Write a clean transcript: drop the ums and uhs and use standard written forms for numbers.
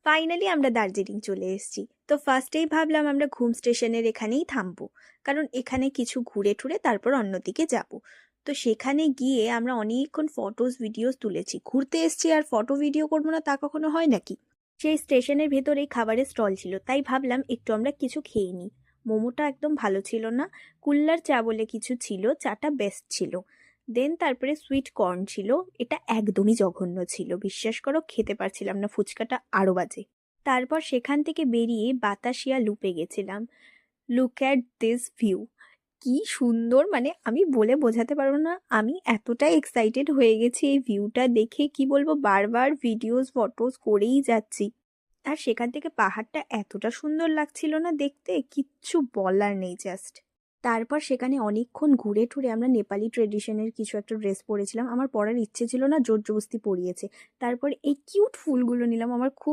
Finally আমরা দার্জিলিং চলে এসেছি। তো ফার্স্টেই ভাবলাম আমরা ঘুম স্টেশনের এখানেই থামবো, কারণ এখানে কিছু ঘুরে টুরে তারপর অন্যদিকে যাব। তো সেখানে গিয়ে আমরা অনেকক্ষণ ফটোস ভিডিওস তুলেছি। ঘুরতে এসেছি আর ফটো ভিডিও করবো না তা কখনো হয় নাকি? সেই স্টেশনের ভেতরেই খাবারের স্টল ছিল, তাই ভাবলাম একটু আমরা কিছু খেয়ে নিই। মোমোটা একদম ভালো ছিল না। কুল্লার চা বলে কিছু ছিল, চাটা বেস্ট ছিল। দেন তারপরে সুইট কর্ন ছিল, এটা একদমই জঘন্য ছিল, বিশ্বাস করো খেতে পারছিলাম না, ফুচকাটা আরো বাজে। তারপর সেখান থেকে বেরিয়ে বাতাসিয়া লুপে গেছিলাম। লুক অ্যাট দিস ভিউ, কি সুন্দর, মানে আমি বলে বোঝাতে পারবো না, আমি এতটাই এক্সাইটেড হয়ে গেছি এই ভিউটা দেখে, কি বলবো, বারবার ভিডিওস ফটোস করেই যাচ্ছি। আর সেখান থেকে পাহাড়টা এতটা সুন্দর লাগছিল না দেখতে, কিচ্ছু বলার নেই জাস্ট। তারপর সেখানে অনেকক্ষণ ঘুরে টুরে আমরা নেপালি ট্রেডিশনের কিছু একটা ড্রেস পরেছিলাম, আমার পরার ইচ্ছে ছিল না, জোর জবস্তি পরিয়েছে। তারপর এই কিউট ফুলগুলো নিলাম, আমার খুব